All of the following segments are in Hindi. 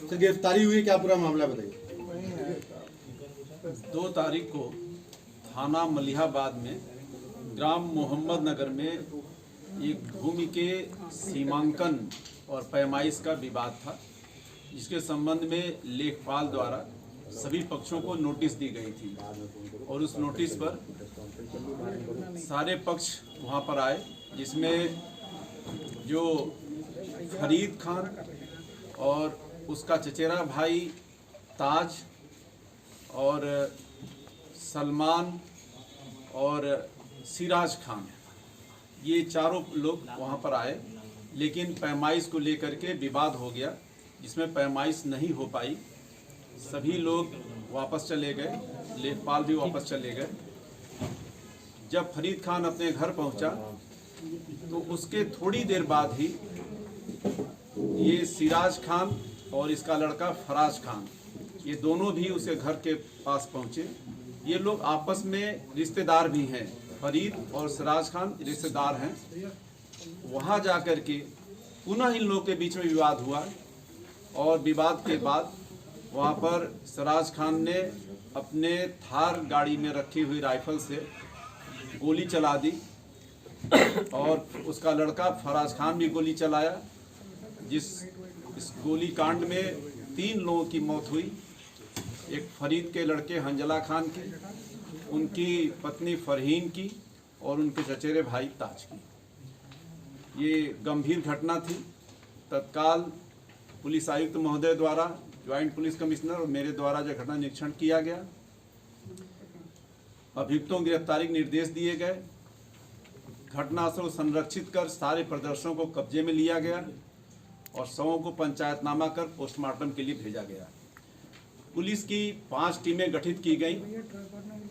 तो गिरफ्तारी हुई, क्या पूरा मामला बताइए। 2 तारीख को थाना मलिहाबाद में ग्राम मोहम्मद नगर में एक भूमि के सीमांकन और पैमाइश का विवाद था, जिसके संबंध में लेखपाल द्वारा सभी पक्षों को नोटिस दी गई थी और उस नोटिस पर सारे पक्ष वहां पर आए, जिसमें जो फरीद खान और उसका चचेरा भाई ताज और सलमान और सिराज खान, ये चारों लोग वहाँ पर आए, लेकिन पैमाइश को लेकर के विवाद हो गया, जिसमें पैमाइश नहीं हो पाई। सभी लोग वापस चले गए, लेखपाल भी वापस चले गए। जब फरीद खान अपने घर पहुंचा तो उसके थोड़ी देर बाद ही ये सिराज खान और इसका लड़का फराज खान, ये दोनों भी उसके घर के पास पहुंचे। ये लोग आपस में रिश्तेदार भी हैं, फरीद और सिराज खान रिश्तेदार हैं। वहां जाकर के पुनः इन लोगों के बीच में विवाद हुआ और विवाद के बाद वहां पर सिराज खान ने अपने थार गाड़ी में रखी हुई राइफल से गोली चला दी और उसका लड़का फराज खान भी गोली चलाया, इस गोली कांड में 3 लोगों की मौत हुई। एक फरीद के लड़के हंजला खान की, उनकी पत्नी फरहीन की और उनके चचेरे भाई ताज की। ये गंभीर घटना थी। तत्काल पुलिस आयुक्त महोदय द्वारा, ज्वाइंट पुलिस कमिश्नर और मेरे द्वारा जो घटना निरीक्षण किया गया, अभियुक्तों की गिरफ्तारी के निर्देश दिए गए। घटनास्थल को संरक्षित कर सारे प्रदर्शनों को कब्जे में लिया गया और शवों को पंचायतनामा कर पोस्टमार्टम के लिए भेजा गया। पुलिस की 5 टीमें गठित की गई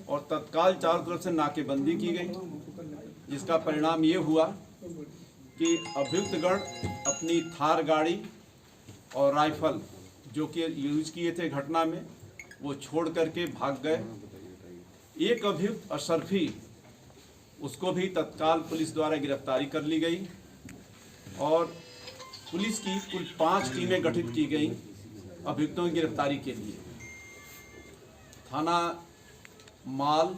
और तत्काल चारों तरफ से नाकेबंदी की गई, जिसका परिणाम ये हुआ कि अभियुक्तगण अपनी थार गाड़ी और राइफल जो कि यूज किए थे घटना में, वो छोड़ करके भाग गए। एक अभियुक्त अशरफी, उसको भी तत्काल पुलिस द्वारा गिरफ्तारी कर ली गई और पुलिस की कुल 5 टीमें गठित की गई अभियुक्तों की गिरफ्तारी के लिए। थाना माल,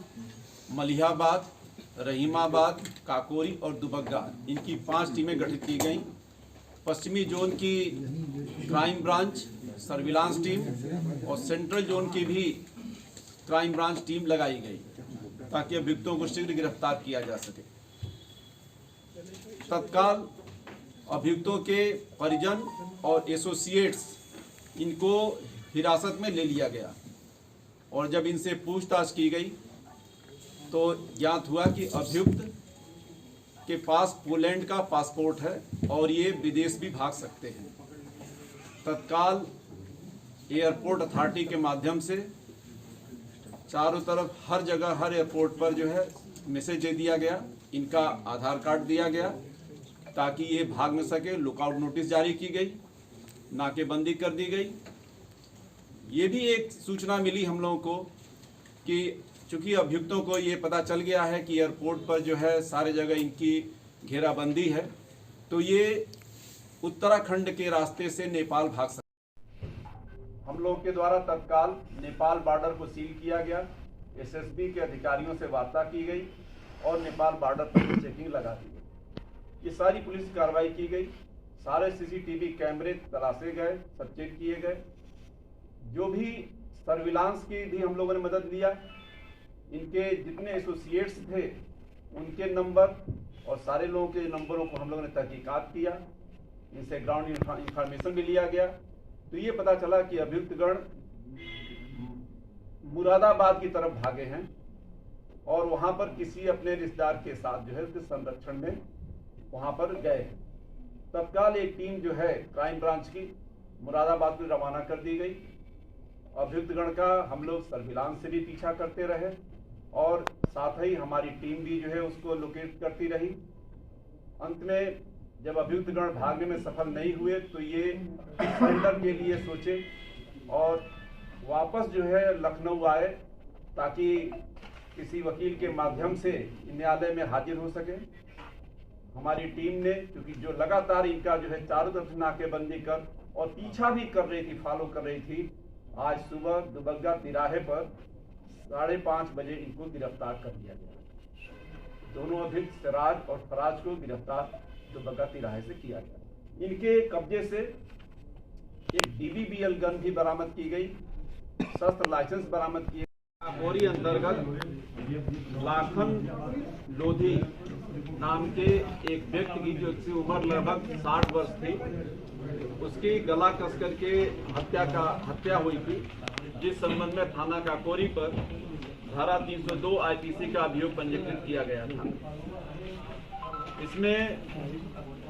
मलिहाबाद, रहीमाबाद, काकोरी और दुबग्गा, इनकी 5 टीमें गठित की गई। पश्चिमी जोन की क्राइम ब्रांच, सर्विलांस टीम और सेंट्रल जोन की भी क्राइम ब्रांच टीम लगाई गई ताकि अभियुक्तों को शीघ्र गिरफ्तार किया जा सके। तत्काल अभियुक्तों के परिजन और एसोसिएट्स, इनको हिरासत में ले लिया गया और जब इनसे पूछताछ की गई तो ज्ञात हुआ कि अभियुक्त के पास पोलैंड का पासपोर्ट है और ये विदेश भी भाग सकते हैं। तत्काल एयरपोर्ट अथॉरिटी के माध्यम से चारों तरफ हर जगह, हर एयरपोर्ट पर जो है मैसेज दे दिया गया, इनका आधार कार्ड दिया गया ताकि ये भाग न सके। लुकआउट नोटिस जारी की गई, नाकेबंदी कर दी गई। ये भी एक सूचना मिली हम लोगों को कि चूंकि अभियुक्तों को ये पता चल गया है कि एयरपोर्ट पर जो है सारे जगह इनकी घेराबंदी है, तो ये उत्तराखंड के रास्ते से नेपाल भाग सकते। हम लोग के द्वारा तत्काल नेपाल बॉर्डर को सील किया गया, एसएसबी के अधिकारियों से वार्ता की गई और नेपाल बॉर्डर पर चेकिंग लगा दी गई। ये सारी पुलिस कार्रवाई की गई, सारे सीसीटीवी कैमरे तलाशे गए, सब चेक किए गए। जो भी सर्विलांस की भी हम लोगों ने मदद लिया, इनके जितने एसोसिएट्स थे उनके नंबर और सारे लोगों के नंबरों को हम लोगों ने तहकीकात किया, इनसे ग्राउंड इंफॉर्मेशन भी लिया गया। तो ये पता चला कि अभियुक्तगण मुरादाबाद की तरफ भागे हैं और वहां पर किसी अपने रिश्तेदार के साथ जो है उसके संरक्षण में वहां पर गए। तत्काल एक टीम जो है क्राइम ब्रांच की मुरादाबाद को रवाना कर दी गई। अभियुक्तगण का हम लोग सर्विलांस से भी पीछा करते रहे और साथ ही हमारी टीम भी जो है उसको लोकेट करती रही। अंत में जब अभियुक्तगण भागने में सफल नहीं हुए तो ये सरेंडर के लिए सोचे और वापस जो है लखनऊ आए ताकि किसी वकील के माध्यम से न्यायालय में हाजिर हो सके। हमारी टीम ने, क्योंकि जो लगातार इनका जो है चारों तरफ से नाकेबंदी कर और पीछा भी कर रही थी, फॉलो कर रही थी। आज सुबह दुबग्गा तिराहे पर 5:30 बजे इनको गिरफ्तार कर लिया गया। दोनों अभियुक्त सिराज और फराज को गिरफ्तार दुबग्गा तिराहे से किया गया। इनके कब्जे से एक DBBL गन भी बरामद की गई, शस्त्र लाइसेंस बरामद किए। काकोरी अंतर्गत लाखन लोधी नाम के एक व्यक्ति की जिसकी उम्र लगभग 60 वर्ष थी, उसकी गला कस करके हत्या हुई थी, जिस संबंध में थाना काकोरी पर धारा 302 IPC का अभियोग पंजीकृत किया गया था। इसमें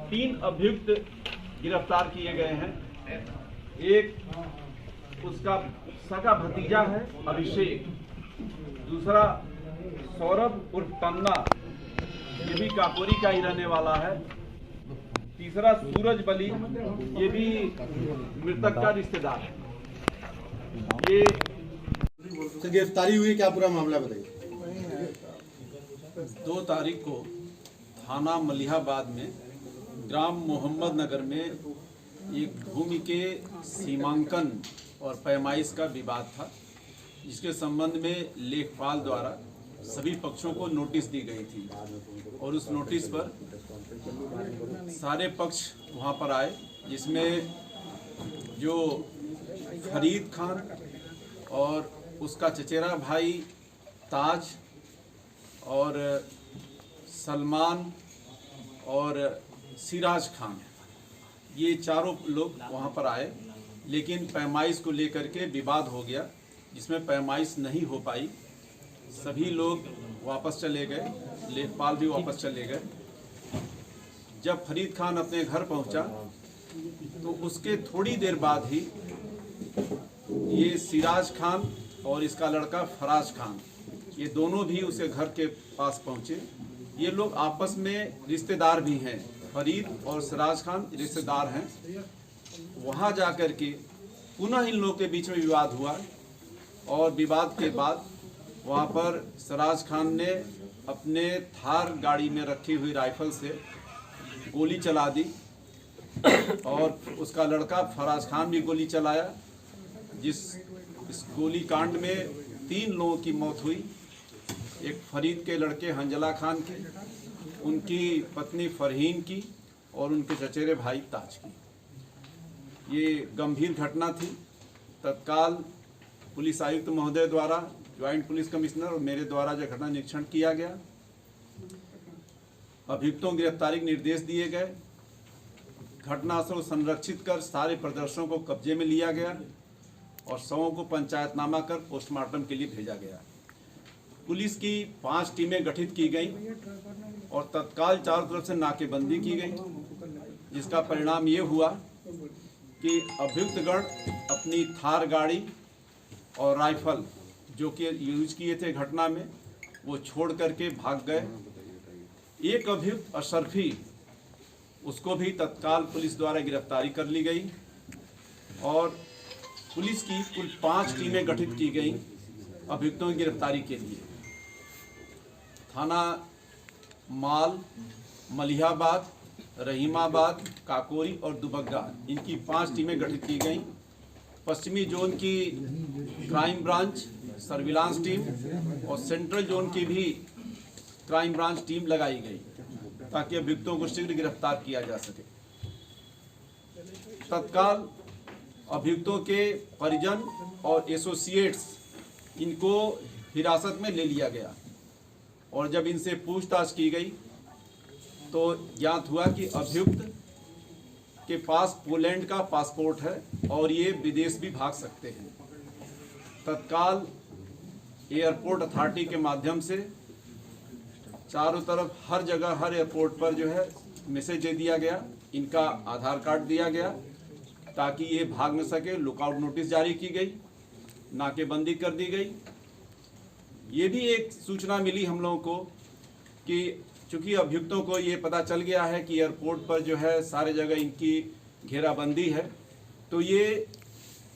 3 अभियुक्त गिरफ्तार किए गए हैं। एक उसका सगा भतीजा है अभिषेक, दूसरा सौरभ उर्फ तन्ना, ये भी काकोरी का ही रहने वाला है, तीसरा सूरज बली, ये भी मृतक का रिश्तेदार है। ये तो गिरफ्तारी हुई, क्या पूरा मामला बताइए। 2 तारीख को थाना मलिहाबाद में ग्राम मोहम्मद नगर में एक भूमि के सीमांकन और पैमाइश का विवाद था, जिसके संबंध में लेखपाल द्वारा सभी पक्षों को नोटिस दी गई थी और उस नोटिस पर सारे पक्ष वहां पर आए, जिसमें जो फरीद खान और उसका चचेरा भाई ताज और सलमान और सिराज खान, ये चारों लोग वहां पर आए, लेकिन पैमाइश को लेकर के विवाद हो गया, जिसमें पैमाइश नहीं हो पाई। सभी लोग वापस चले गए, लेखपाल भी वापस चले गए। जब फरीद खान अपने घर पहुंचा तो उसके थोड़ी देर बाद ही ये सिराज खान और इसका लड़का फराज खान, ये दोनों भी उसके घर के पास पहुंचे। ये लोग आपस में रिश्तेदार भी हैं, फरीद और सिराज खान रिश्तेदार हैं। वहां जाकर के पुनः इन लोगों के बीच में विवाद हुआ और विवाद के बाद वहां पर सिराज खान ने अपने थार गाड़ी में रखी हुई राइफल से गोली चला दी और उसका लड़का फराज खान भी गोली चलाया, इस गोली कांड में 3 लोगों की मौत हुई। एक फरीद के लड़के हंजला खान की, उनकी पत्नी फरहीन की और उनके चचेरे भाई ताज की। ये गंभीर घटना थी। तत्काल पुलिस आयुक्त महोदय द्वारा, ज्वाइंट पुलिस कमिश्नर और मेरे द्वारा जो घटना निरीक्षण किया गया, अभियुक्तों की गिरफ्तारी के निर्देश दिए गए। घटनास्थल को संरक्षित कर सारे प्रदर्शनों को कब्जे में लिया गया और शवों को पंचायतनामा कर पोस्टमार्टम के लिए भेजा गया। पुलिस की 5 टीमें गठित की गई और तत्काल चारों तरफ से नाकेबंदी की गई, जिसका परिणाम ये हुआ कि अभियुक्तगण अपनी थार गाड़ी और राइफल जो कि यूज किए थे घटना में, वो छोड़ करके भाग गए। एक अभियुक्त अशरफी, उसको भी तत्काल पुलिस द्वारा गिरफ्तारी कर ली गई और पुलिस की कुल 5 टीमें गठित की गई अभियुक्तों की गिरफ्तारी के लिए। थाना माल, मलिहाबाद, रहीमाबाद, काकोरी और दुबग्गा, इनकी 5 टीमें गठित की गई। पश्चिमी जोन की क्राइम ब्रांच, सर्विलांस टीम और सेंट्रल जोन की भी क्राइम ब्रांच टीम लगाई गई ताकि अभियुक्तों को शीघ्र गिरफ्तार किया जा सके। तत्काल अभियुक्तों के परिजन और एसोसिएट्स, इनको हिरासत में ले लिया गया और जब इनसे पूछताछ की गई तो ज्ञात हुआ कि अभियुक्त के पास पोलैंड का पासपोर्ट है और ये विदेश भी भाग सकते हैं। तत्काल एयरपोर्ट अथॉरिटी के माध्यम से चारों तरफ हर जगह, हर एयरपोर्ट पर जो है मैसेज दे दिया गया, इनका आधार कार्ड दिया गया ताकि ये भाग न सके। लुकआउट नोटिस जारी की गई, नाकेबंदी कर दी गई। ये भी एक सूचना मिली हम लोगों को कि चूंकि अभियुक्तों को ये पता चल गया है कि एयरपोर्ट पर जो है सारे जगह इनकी घेराबंदी है, तो ये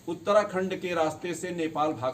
उत्तराखंड के रास्ते से नेपाल भाग